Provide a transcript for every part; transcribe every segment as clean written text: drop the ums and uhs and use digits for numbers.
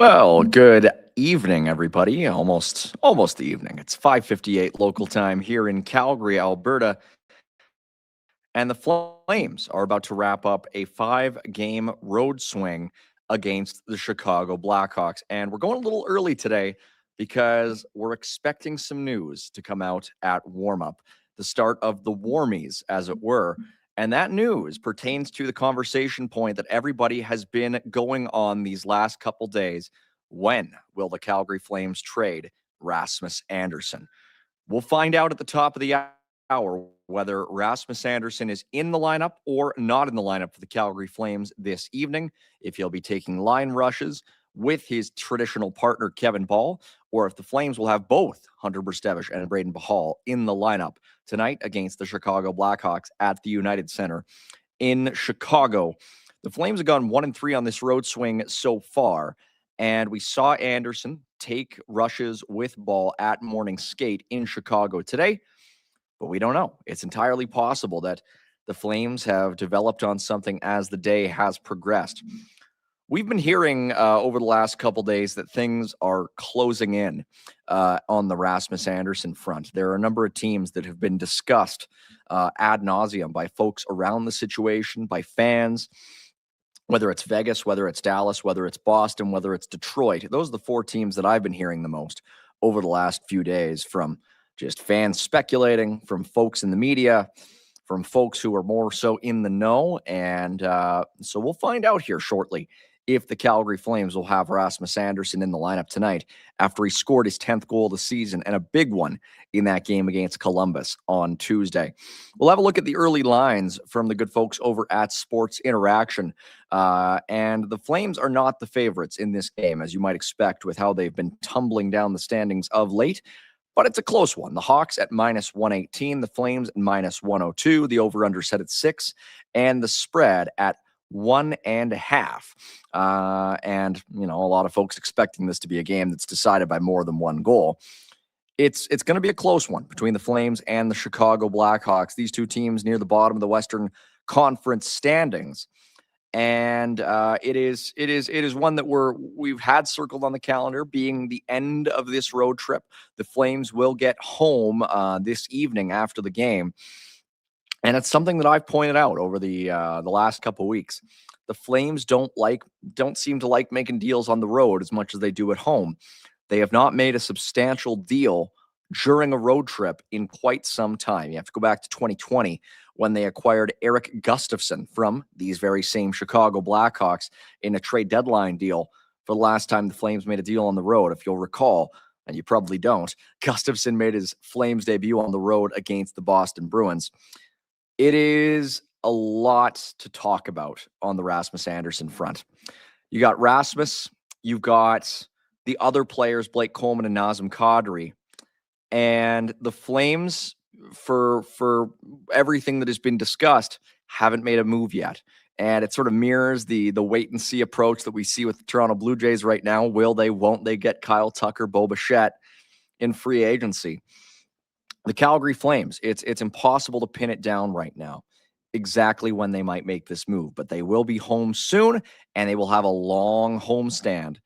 Well, good evening, everybody. Almost the evening. It's 5:58 local time here in Calgary, Alberta, and the Flames are about to wrap up a 5-game road swing against the Chicago Blackhawks. And we're going a little early today because we're expecting some news to come out at warm-up, the start of the Warmies, as it were. And that news pertains to the conversation point that everybody has been going on these last couple days. When will the Calgary Flames trade Rasmus Andersson? We'll find out at the top of the hour whether Rasmus Andersson is in the lineup or not in the lineup for the Calgary Flames this evening, if he'll be taking line rushes with his traditional partner, Kevin Ball, or if the Flames will have both Hunter Brzustevich and Braden Bahal in the lineup tonight against the Chicago Blackhawks at the United Center in Chicago. The Flames have gone 1-3 on this road swing so far, and we saw Andersson take rushes with Ball at morning skate in Chicago today, but we don't know. It's entirely possible that the Flames have developed on something as the day has progressed. We've been hearing over the last couple days that things are closing in on the Rasmus Andersson front. There are a number of teams that have been discussed ad nauseum by folks around the situation, by fans, whether it's Vegas, whether it's Dallas, whether it's Boston, whether it's Detroit. Those are the four teams that I've been hearing the most over the last few days, from just fans speculating, from folks in the media, from folks who are more so in the know. And so we'll find out here shortly if the Calgary Flames will have Rasmus Andersson in the lineup tonight after he scored his 10th goal of the season, and a big one in that game against Columbus on Tuesday. We'll have a look at the early lines from the good folks over at Sports Interaction. And the Flames are not the favorites in this game, as you might expect, with how they've been tumbling down the standings of late. But it's a close one. The Hawks at -118, the Flames at -102, the over-under set at 6, and the spread at 1.5. And, you know, a lot of folks expecting this to be a game that's decided by more than one goal. It's going to be a close one between the Flames and the Chicago Blackhawks. These two teams near the bottom of the Western Conference standings. And it is one that we've had circled on the calendar, being the end of this road trip. The Flames will get home this evening after the game, and it's something that I've pointed out over the last couple weeks. The Flames don't seem to like making deals on the road as much as they do at home. They have not made a substantial deal during a road trip in quite some time. You have to go back to 2020 when they acquired Eric Gustafsson from these very same Chicago Blackhawks in a trade deadline deal for the last time the Flames made a deal on the road. If you'll recall, and you probably don't, Gustafsson made his Flames debut on the road against the Boston Bruins. It is a lot to talk about on the Rasmus Andersson front. You got Rasmus, you've got the other players, Blake Coleman and Nazem Kadri, and the Flames, for everything that has been discussed, haven't made a move yet. And it sort of mirrors the wait and see approach that we see with the Toronto Blue Jays right now. Will they, won't they get Kyle Tucker, Bo Bichette in free agency? The Calgary Flames, it's impossible to pin it down right now exactly when they might make this move, but they will be home soon, and they will have a long homestand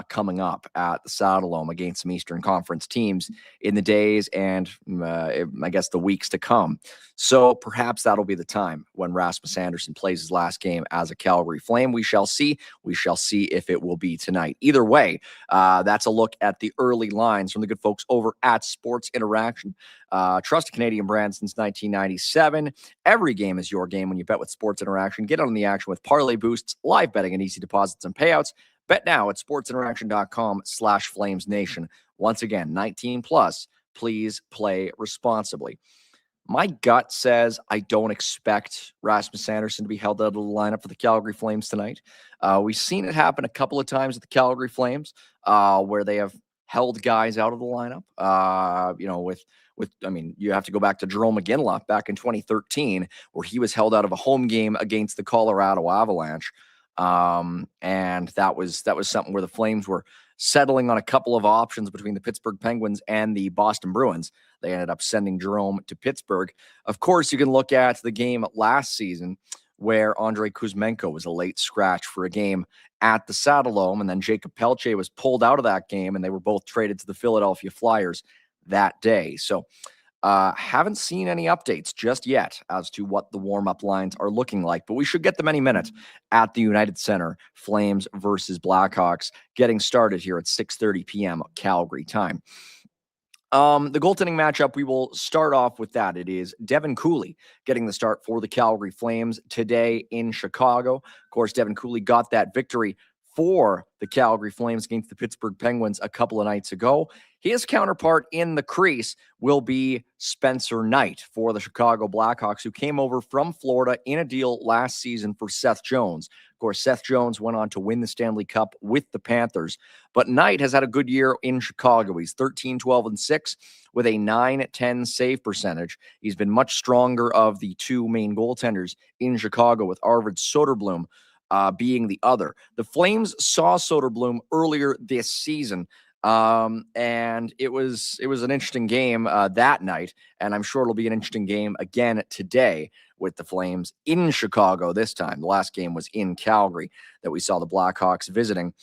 coming up at the Saddledome against some Eastern Conference teams in the days and I guess the weeks to come. So perhaps that'll be the time when Rasmus Andersson plays his last game as a Calgary Flame. We shall see. We shall see if it will be tonight. Either way, that's a look at the early lines from the good folks over at Sports Interaction. Trusted Canadian brand since 1997. Every game is your game when you bet with Sports Interaction. Get on the action with parlay boosts, live betting, and easy deposits and payouts. Bet now at sportsinteraction.com/FlamesNation. Once again, 19 plus. Please play responsibly. My gut says I don't expect Rasmus Andersson to be held out of the lineup for the Calgary Flames tonight. We've seen it happen a couple of times with the Calgary Flames where they have held guys out of the lineup. You have to go back to Jerome McGinley back in 2013, where he was held out of a home game against the Colorado Avalanche. And that was something where the Flames were settling on a couple of options between the Pittsburgh Penguins and the Boston Bruins. They ended up sending Jerome to Pittsburgh. Of course, you can look at the game last season where Andrei Kuzmenko was a late scratch for a game at the Saddledome, and then Jacob Pelche was pulled out of that game, and they were both traded to the Philadelphia Flyers that day. So haven't seen any updates just yet as to what the warm-up lines are looking like, but we should get them any minute at the United Center. Flames versus Blackhawks getting started here at 6:30 p.m. Calgary time. The goaltending matchup, we will start off with that. It is Devin Cooley getting the start for the Calgary Flames today in Chicago. Of course, Devin Cooley got that victory for the Calgary Flames against the Pittsburgh Penguins a couple of nights ago. His counterpart in the crease will be Spencer Knight for the Chicago Blackhawks, who came over from Florida in a deal last season for Seth Jones. Of course, Seth Jones went on to win the Stanley Cup with the Panthers, but Knight has had a good year in Chicago. He's 13-12-6 with a .910 save percentage. He's been much stronger of the two main goaltenders in Chicago, with Arvid Soderblom being the other. The Flames saw Soderblom earlier this season, and it was an interesting game that night, and I'm sure it'll be an interesting game again today with the Flames in Chicago this time. The last game was in Calgary that we saw the Blackhawks visiting.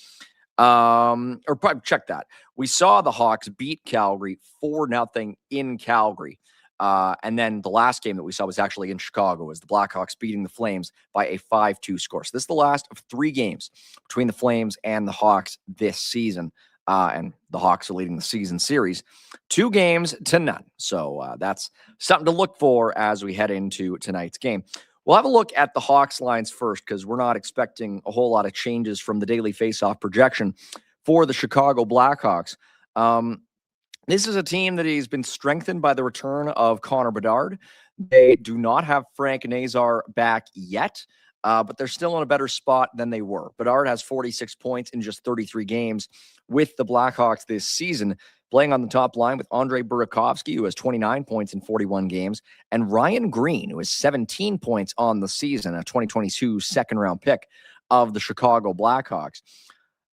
Or probably check that. We saw the Hawks beat Calgary 4-0 in Calgary. And then the last game that we saw was actually in Chicago, was the Blackhawks beating the Flames by a 5-2 score. So this is the last of 3 games between the Flames and the Hawks this season. And the Hawks are leading the season series 2-0. So that's something to look for as we head into tonight's game. We'll have a look at the Hawks lines first, because we're not expecting a whole lot of changes from the daily faceoff projection for the Chicago Blackhawks. This is a team that has been strengthened by the return of Connor Bedard. They do not have Frank Nazar back yet, but they're still in a better spot than they were. Bedard has 46 points in just 33 games with the Blackhawks this season, playing on the top line with Andrei Burakovsky, who has 29 points in 41 games, and Ryan Green, who has 17 points on the season, a 2022 second-round pick of the Chicago Blackhawks.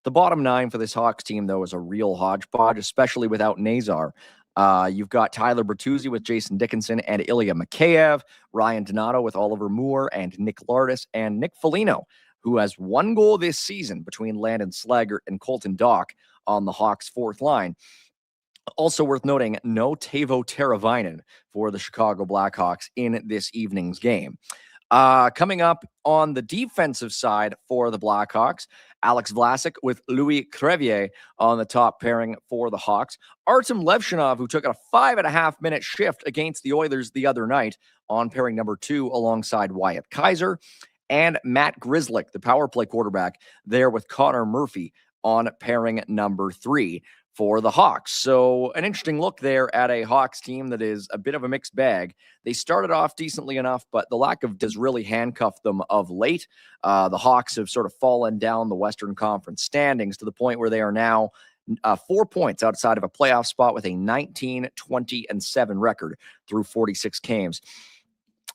The bottom 9 for this Hawks team, though, is a real hodgepodge, especially without Nazar. You've got Tyler Bertuzzi with Jason Dickinson and Ilya Mikheyev, Ryan Donato with Oliver Moore and Nick Lardis, and Nick Foligno, who has 1 goal this season between Landon Slaggert and Colton Dach on the Hawks' fourth line. Also worth noting, no Teuvo Teravainen for the Chicago Blackhawks in this evening's game. Coming up on the defensive side for the Blackhawks, Alex Vlasic with Louis Crevier on the top pairing for the Hawks. Artem Levshinov, who took a 5.5-minute shift against the Oilers the other night on pairing number 2 alongside Wyatt Kaiser. And Matt Grzelcyk, the power play quarterback, there with Connor Murphy on pairing number 3 for the Hawks. So an interesting look there at a Hawks team that is a bit of a mixed bag. They started off decently enough, but the lack of does really handcuff them of late. The Hawks have sort of fallen down the Western Conference standings to the point where they are now 4 points outside of a playoff spot with a 19-20-7 record through 46 games.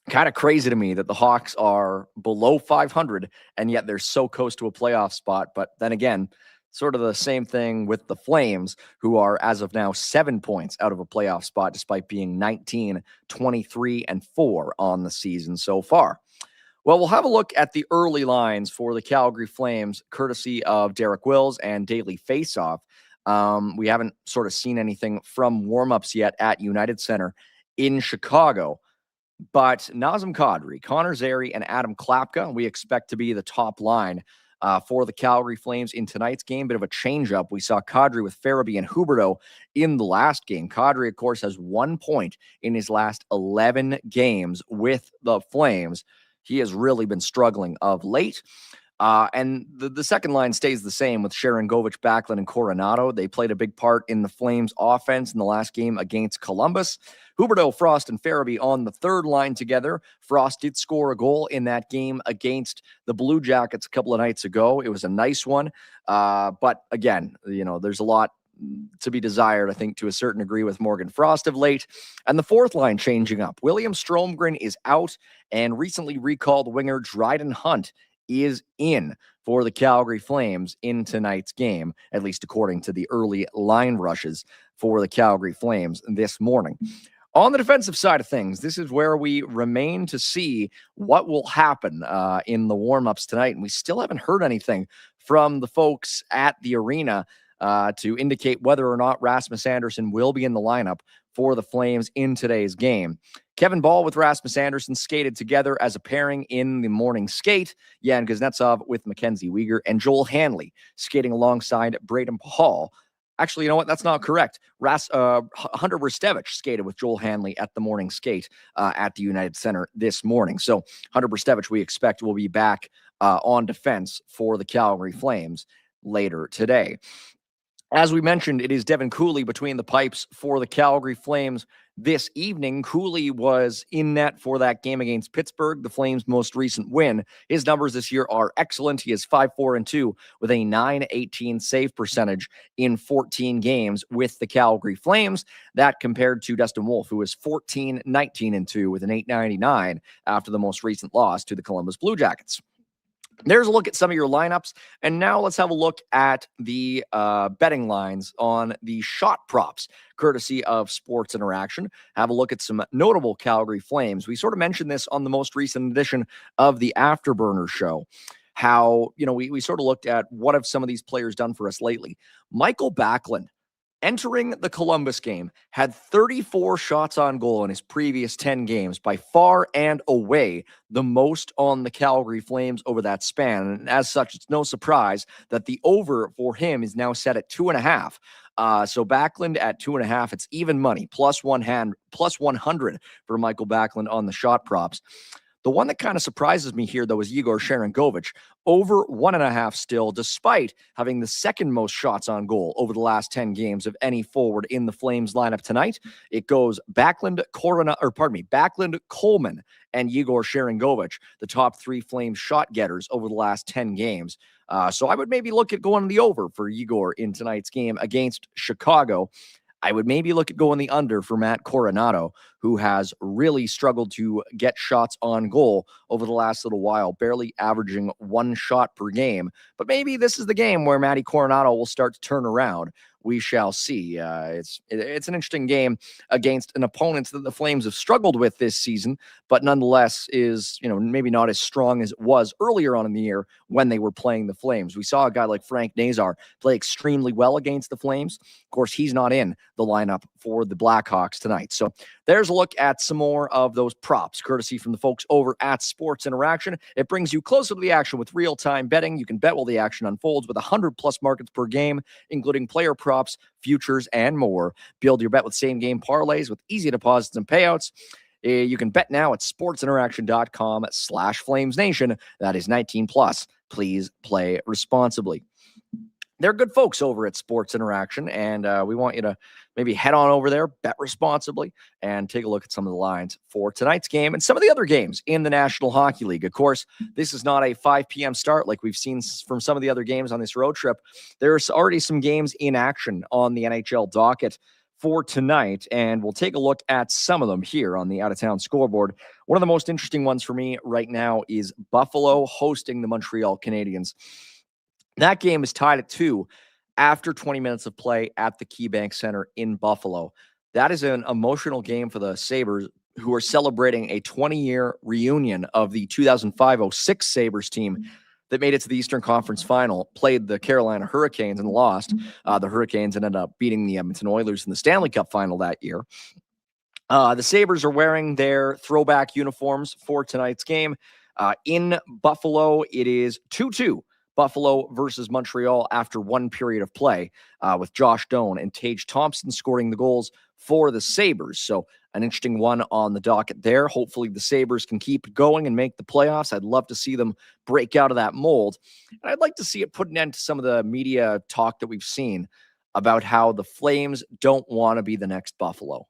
Kind of crazy to me that the Hawks are below 500 and yet they're so close to a playoff spot. But then again, sort of the same thing with the Flames, who are, as of now, 7 points out of a playoff spot, despite being 19-23-4 on the season so far. Well, we'll have a look at the early lines for the Calgary Flames, courtesy of Derek Wills and Daily Faceoff. We haven't sort of seen anything from warmups yet at United Center in Chicago. But Nazem Kadri, Connor Zary, and Adam Klapka, we expect to be the top line for the Calgary Flames in tonight's game. Bit of a change-up. We saw Kadri with Farabee and Huberdeau in the last game. Kadri, of course, has 1 point in his last 11 games with the Flames. He has really been struggling of late. And the second line stays the same with Sharon Govich, Backlund, and Coronado. They played a big part in the Flames' offense in the last game against Columbus. Huberdeau, Frost, and Farabee on the third line together. Frost did score a goal in that game against the Blue Jackets a couple of nights ago. It was a nice one. But again, there's a lot to be desired, I think, to a certain degree with Morgan Frost of late. And the fourth line changing up. William Stromgren is out, and recently recalled winger Dryden Hunt is in for the Calgary Flames in tonight's game, at least according to the early line rushes for the Calgary Flames this morning. On the defensive side of things, this is where we remain to see what will happen in the warm-ups tonight. And we still haven't heard anything from the folks at the arena to indicate whether or not Rasmus Andersson will be in the lineup for the Flames in today's game. Kevin Ball with Rasmus Andersson skated together as a pairing in the morning skate. Jan Kuznetsov with Mackenzie Weegar and Joel Hanley skating alongside Braden Hall. Actually, you know what? That's not correct. Hunter Brstevich skated with Joel Hanley at the morning skate at the United Center this morning. So Hunter Brstevich, we expect, will be back on defense for the Calgary Flames later today. As we mentioned, it is Devin Cooley between the pipes for the Calgary Flames this evening. Cooley was in net for that game against Pittsburgh, the Flames' most recent win. His numbers this year are excellent. He is 5-4-2 with a .918 save percentage in 14 games with the Calgary Flames. That compared to Dustin Wolf, who is 14-19-2 with an .899 after the most recent loss to the Columbus Blue Jackets. There's a look at some of your lineups, and now let's have a look at the betting lines on the shot props, courtesy of Sports Interaction. Have a look at some notable Calgary Flames. We sort of mentioned this on the most recent edition of the Afterburner show, how, we sort of looked at what have some of these players done for us lately. Michael Backlund, entering the Columbus game, had 34 shots on goal in his previous 10 games, by far and away the most on the Calgary Flames over that span. And as such, it's no surprise that the over for him is now set at 2.5. So Backlund at 2.5, it's even money, plus 100 for Michael Backlund on the shot props. The one that kind of surprises me here, though, is Igor Sharangovich, over 1.5 still, despite having the second most shots on goal over the last 10 games of any forward in the Flames lineup tonight. It goes Backlund, Coleman, and Igor Sharangovich, the top 3 Flames shot getters over the last 10 games. So I would maybe look at going the over for Igor in tonight's game against Chicago. I would maybe look at going the under for Matt Coronato, who has really struggled to get shots on goal over the last little while, barely averaging 1 shot per game. But maybe this is the game where Matty Coronato will start to turn around. We shall see. It's an interesting game against an opponent that the Flames have struggled with this season, but nonetheless is, maybe not as strong as it was earlier on in the year when they were playing the Flames. We saw a guy like Frank Nazar play extremely well against the Flames. Of course, he's not in the lineup for the Blackhawks tonight. So there's a look at some more of those props, courtesy from the folks over at Sports Interaction. It brings you closer to the action with real-time betting. You can bet while the action unfolds with 100+ markets per game, including player props, futures, and more. Build your bet with same-game parlays with easy deposits and payouts. You can bet now at sportsinteraction.com/FlamesNation. That is 19+. Please play responsibly. They're good folks over at Sports Interaction, and we want you to maybe head on over there, bet responsibly, and take a look at some of the lines for tonight's game and some of the other games in the National Hockey League. Of course, this is not a 5 p.m. start like we've seen from some of the other games on this road trip. There's already some games in action on the NHL docket for tonight, and we'll take a look at some of them here on the out-of-town scoreboard. One of the most interesting ones for me right now is Buffalo hosting the Montreal Canadiens. That game is tied at 2 after 20 minutes of play at the KeyBank Center in Buffalo. That is an emotional game for the Sabres, who are celebrating a 20-year reunion of the 2005-06 Sabres team that made it to the Eastern Conference Final, played the Carolina Hurricanes and lost. The Hurricanes ended up beating the Edmonton Oilers in the Stanley Cup Final that year. The Sabres are wearing their throwback uniforms for tonight's game. In Buffalo, it is 2-2. Buffalo versus Montreal after 1 period of play, with Josh Doan and Tage Thompson scoring the goals for the Sabres. So an interesting one on the docket there. Hopefully the Sabres can keep going and make the playoffs. I'd love to see them break out of that mold. And I'd like to see it put an end to some of the media talk that we've seen about how the Flames don't want to be the next Buffalo.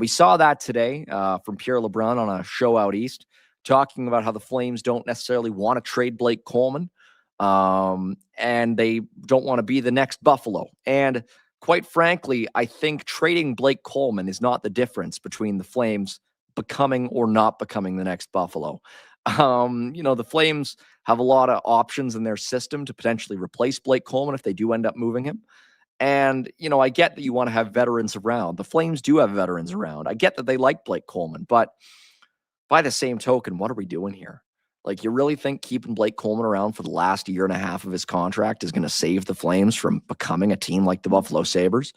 We saw that today from Pierre LeBrun on a show out east, talking about how the Flames don't necessarily want to trade Blake Coleman. And they don't want to be the next Buffalo. And quite frankly, I think trading Blake Coleman is not the difference between the Flames becoming or not becoming the next Buffalo. The Flames have a lot of options in their system to potentially replace Blake Coleman if they do end up moving him. And, I get that you want to have veterans around. The Flames do have veterans around. I get that they like Blake Coleman, but by the same token, what are we doing here? Like, you really think keeping Blake Coleman around for the last year and a half of his contract is going to save the Flames from becoming a team like the Buffalo Sabres?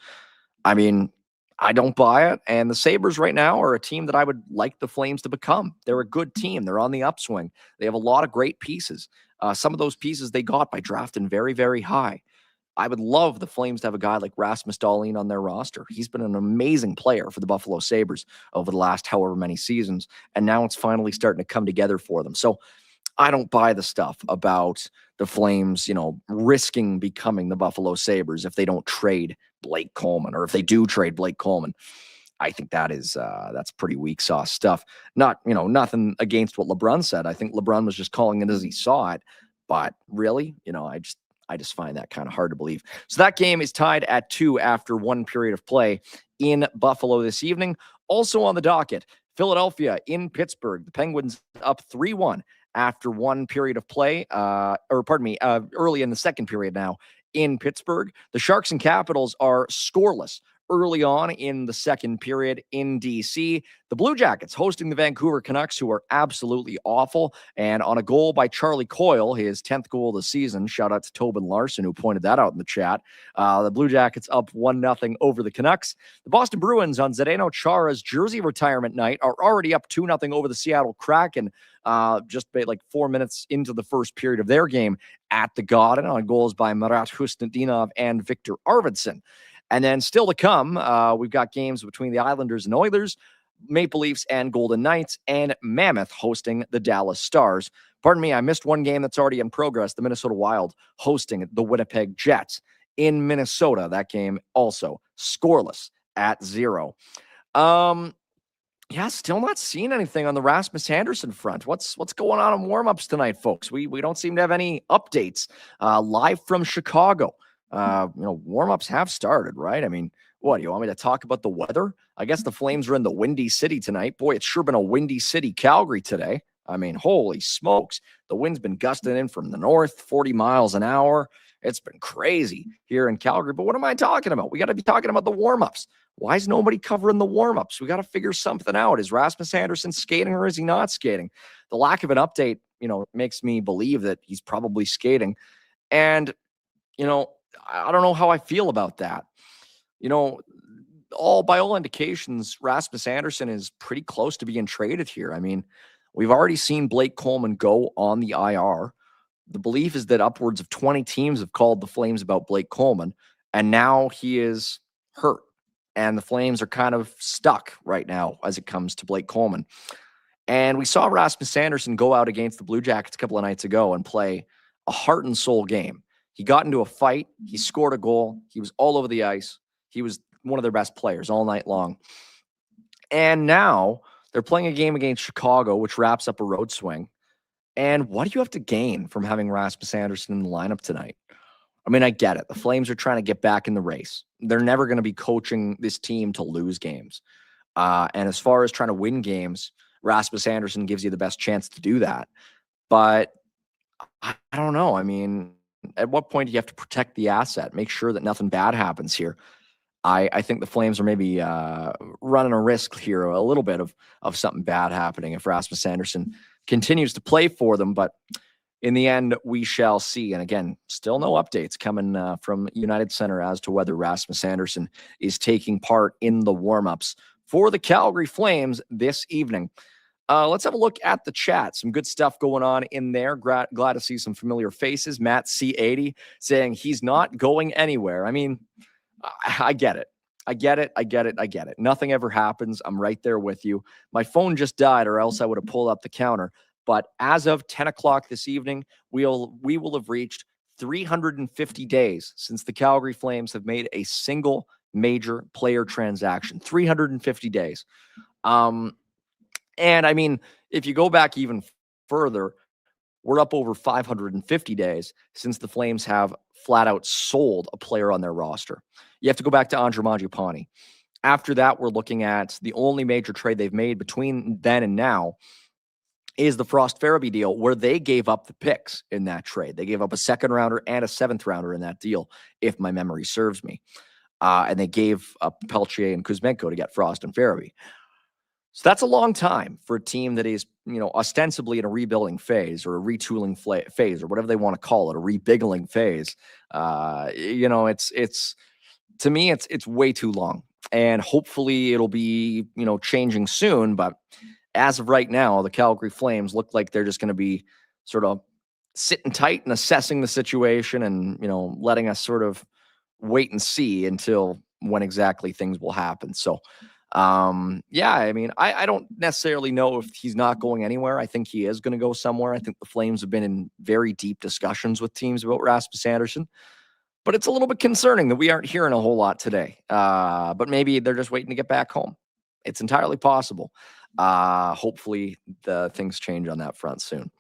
I mean, I don't buy it. And the Sabres right now are a team that I would like the Flames to become. They're a good team. They're on the upswing. They have a lot of great pieces. Some of those pieces they got by drafting very, very high. I would love the Flames to have a guy like Rasmus Dahlin on their roster. He's been an amazing player for the Buffalo Sabres over the last however many seasons, and now it's finally starting to come together for them. So I don't buy the stuff about the Flames, risking becoming the Buffalo Sabres if they don't trade Blake Coleman, or if they do trade Blake Coleman. I think that's pretty weak sauce stuff. Nothing against what LeBron said. I think LeBron was just calling it as he saw it. But really, I just find that kind of hard to believe. So that game is tied at 2 after one period of play in Buffalo this evening. Also on the docket, Philadelphia in Pittsburgh. The Penguins up 3-1 after one period of play, early in the second period now in Pittsburgh. The Sharks and Capitals are scoreless early on in the second period in DC. The Blue Jackets hosting the Vancouver Canucks, who are absolutely awful. And on a goal by Charlie Coyle, his 10th goal of the season, shout out to Tobin Larson, who pointed that out in the chat. The Blue Jackets up 1-0 over the Canucks. The Boston Bruins on Zdeno Chara's jersey retirement night are already up 2-0 over the Seattle Kraken, just like 4 minutes into the first period of their game at the Garden, on goals by Marat Husnudinov and Victor Arvidsson. And then still to come, we've got games between the Islanders and Oilers, Maple Leafs and Golden Knights, and Mammoth hosting the Dallas Stars. Pardon me, I missed one game that's already in progress. The Minnesota Wild hosting the Winnipeg Jets in Minnesota. That game also scoreless at 0. Still not seeing anything on the Rasmus Andersson front. What's going on in warmups tonight, folks? We don't seem to have any updates. Live from Chicago. Warmups have started, right? I mean, what, you want me to talk about the weather? I guess the Flames are in the Windy City tonight. Boy, it's sure been a Windy City, Calgary today. I mean, holy smokes. The wind's been gusting in from the north, 40 miles an hour. It's been crazy here in Calgary. But what am I talking about? We got to be talking about the warmups. Why is nobody covering the warmups? We got to figure something out. Is Rasmus Andersson skating, or is he not skating? The lack of an update, makes me believe that he's probably skating. And, I don't know how I feel about that. By all indications, Rasmus Andersson is pretty close to being traded here. I mean, we've already seen Blake Coleman go on the IR. The belief is that upwards of 20 teams have called the Flames about Blake Coleman, and now he is hurt. And the Flames are kind of stuck right now as it comes to Blake Coleman. And we saw Rasmus Andersson go out against the Blue Jackets a couple of nights ago and play a heart and soul game. He got into a fight. He scored a goal. He was all over the ice. He was one of their best players all night long. And now they're playing a game against Chicago, which wraps up a road swing. And what do you have to gain from having Rasmus Andersson in the lineup tonight? I mean, I get it. The Flames are trying to get back in the race. They're never going to be coaching this team to lose games. And as far as trying to win games, Rasmus Andersson gives you the best chance to do that. But I don't know. I mean, at what point do you have to protect the asset, make sure that nothing bad happens here? I think the Flames are maybe running a risk here, a little bit of something bad happening if Rasmus Andersson continues to play for them. But in the end, we shall see. And again, still no updates coming from United Center as to whether Rasmus Andersson is taking part in the warmups for the Calgary Flames this evening. Let's have a look at the chat. Some good stuff going on in there. Glad to see some familiar faces. Matt C80 saying he's not going anywhere. I mean, I get it. I get it. Nothing ever happens. I'm right there with you. My phone just died, or else I would have pulled up the counter. But as of 10 o'clock this evening, we will have reached 350 days since the Calgary Flames have made a single major player transaction. 350 days. And I mean, if you go back even further, we're up over 550 days since the Flames have flat out sold a player on their roster. You have to go back to Andre Mangiapane. After that, we're looking at the only major trade they've made between then and now is the Frost Farabee deal, where they gave up the picks in that trade. They gave up a second rounder and a seventh rounder in that deal, if my memory serves me. And they gave up Peltier and Kuzmenko to get Frost and Farabee. So that's a long time for a team that is, ostensibly in a rebuilding phase or a retooling phase or whatever they want to call it, a rebiggling phase. It's to me, it's way too long. And hopefully it'll be, changing soon. But as of right now, the Calgary Flames look like they're just going to be sort of sitting tight and assessing the situation and, letting us sort of wait and see until when exactly things will happen. So, I don't necessarily know if he's not going anywhere. I think he is going to go somewhere. I think the Flames have been in very deep discussions with teams about Rasmus Andersson, but it's a little bit concerning that we aren't hearing a whole lot today. But maybe they're just waiting to get back home. It's entirely possible. Hopefully the things change on that front soon.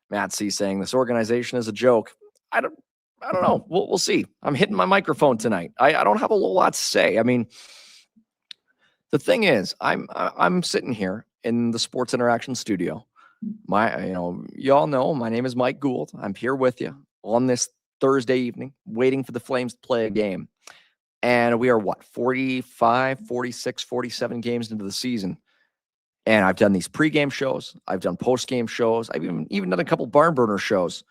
Matt C saying this organization is a joke. I don't know. We'll see. I'm hitting my microphone tonight. I don't have a lot to say. I mean, the thing is, I'm sitting here in the Sports Interaction studio. Y'all know my name is Mike Gould. I'm here with you on this Thursday evening, waiting for the Flames to play a game. And we are 45, 46, 47 games into the season. And I've done these pregame shows. I've done postgame shows. I've even done a couple barn burner shows.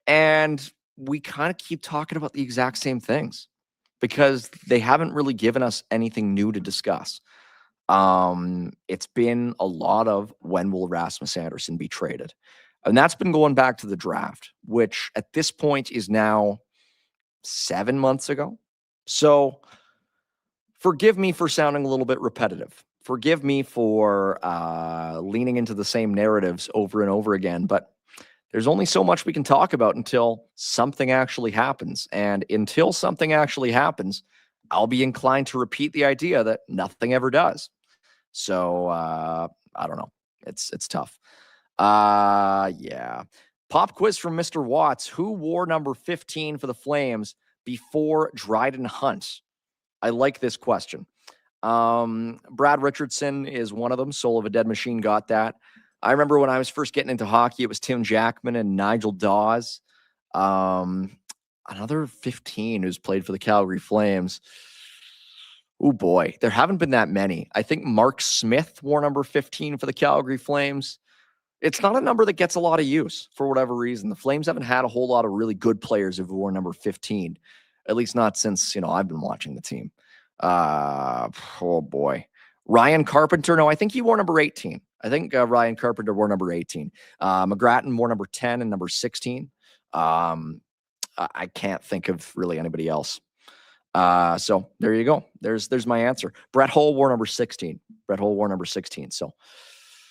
And we kind of keep talking about the exact same things because they haven't really given us anything new to discuss. It's been a lot of when will Rasmus Andersson be traded? And that's been going back to the draft, which at this point is now 7 months ago. So forgive me for sounding a little bit repetitive. Forgive me for leaning into the same narratives over and over again, but there's only so much we can talk about until something actually happens. And until something actually happens, I'll be inclined to repeat the idea that nothing ever does. So I don't know. It's tough. Yeah. Pop quiz from Mr. Watts. Who wore number 15 for the Flames before Dryden Hunt? I like this question. Brad Richardson is one of them. Soul of a Dead Machine got that. I remember when I was first getting into hockey, it was Tim Jackman and Nigel Dawes. Another 15 who's played for the Calgary Flames. Oh boy, there haven't been that many. I think Mark Smith wore number 15 for the Calgary Flames. It's not a number that gets a lot of use for whatever reason. The Flames haven't had a whole lot of really good players who wore number 15, at least not since, I've been watching the team. Oh boy. Ryan Carpenter. No, I think he wore number 18. I think Ryan Carpenter wore number 18. McGrattan wore number 10 and number 16. I can't think of really anybody else. So there you go. There's my answer. Brett Hull wore number 16. So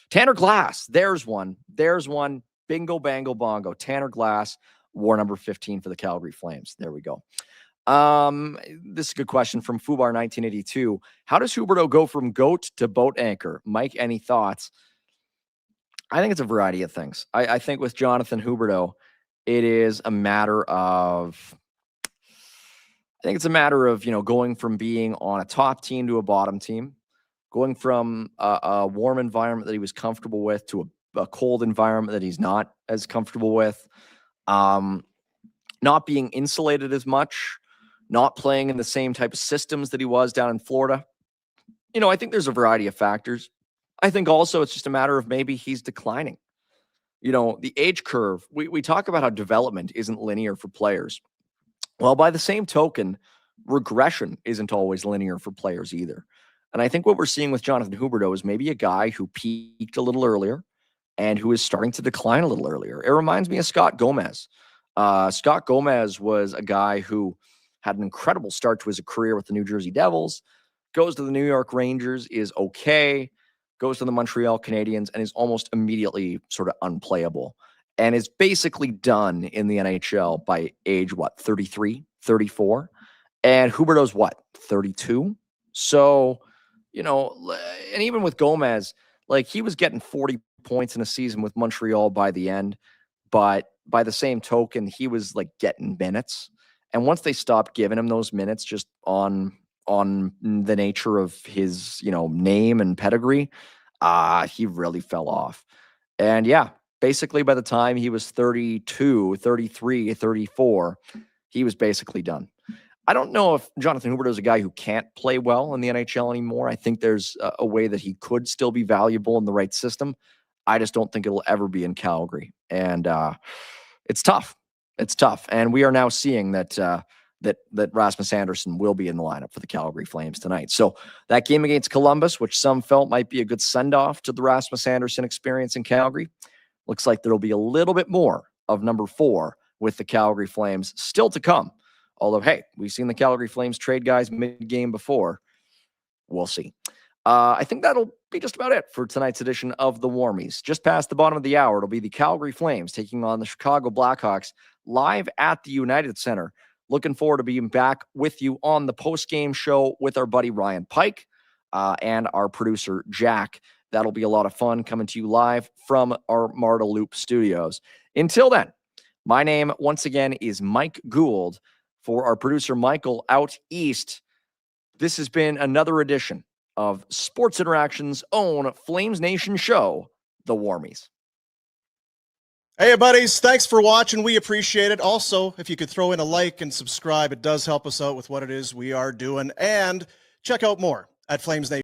Tanner Glass, there's one. Bingo, bango, bongo. Tanner Glass wore number 15 for the Calgary Flames. There we go. This is a good question from Fubar 1982. How does Huberdeau go from goat to boat anchor? Mike, any thoughts? I think it's a variety of things. I think with Jonathan Huberdeau, it is a matter of, going from being on a top team to a bottom team, going from a warm environment that he was comfortable with to a cold environment that he's not as comfortable with, not being insulated as much, not playing in the same type of systems that he was down in Florida. I think there's a variety of factors. I think also it's just a matter of maybe he's declining. The age curve, we talk about how development isn't linear for players. Well, by the same token, regression isn't always linear for players either. And I think what we're seeing with Jonathan Huberdeau is maybe a guy who peaked a little earlier and who is starting to decline a little earlier. It reminds me of Scott Gomez. Scott Gomez was a guy who had an incredible start to his career with the New Jersey Devils, goes to the New York Rangers, is okay, goes to the Montreal Canadiens, and is almost immediately sort of unplayable, and is basically done in the NHL by age, 33, 34? And Huberdeau's 32? So, and even with Gomez, he was getting 40 points in a season with Montreal by the end, but by the same token, he was getting minutes. And once they stopped giving him those minutes just on on the nature of his, name and pedigree, he really fell off. And yeah, basically by the time he was 32, 33, 34, he was basically done. I don't know if Jonathan Huberdeau is a guy who can't play well in the NHL anymore. I think there's a way that he could still be valuable in the right system. I just don't think it'll ever be in Calgary. And it's tough. It's tough. And we are now seeing that that Rasmus Andersson will be in the lineup for the Calgary Flames tonight. So that game against Columbus, which some felt might be a good send-off to the Rasmus Andersson experience in Calgary, looks like there'll be a little bit more of number 4 with the Calgary Flames still to come. Although, hey, we've seen the Calgary Flames trade guys mid-game before. We'll see. I think that'll be just about it for tonight's edition of the Warmies. Just past the bottom of the hour, it'll be the Calgary Flames taking on the Chicago Blackhawks live at the United Center. Looking forward to being back with you on the post-game show with our buddy Ryan Pike and our producer Jack. That'll be a lot of fun coming to you live from our Marta Loop studios. Until then, my name once again is Mike Gould. For our producer Michael out east, this has been another edition of Sports Interaction's own Flames Nation show, The Warmies. Hey, buddies. Thanks for watching. We appreciate it. Also, if you could throw in a like and subscribe, it does help us out with what it is we are doing. And check out more at Flames Nation.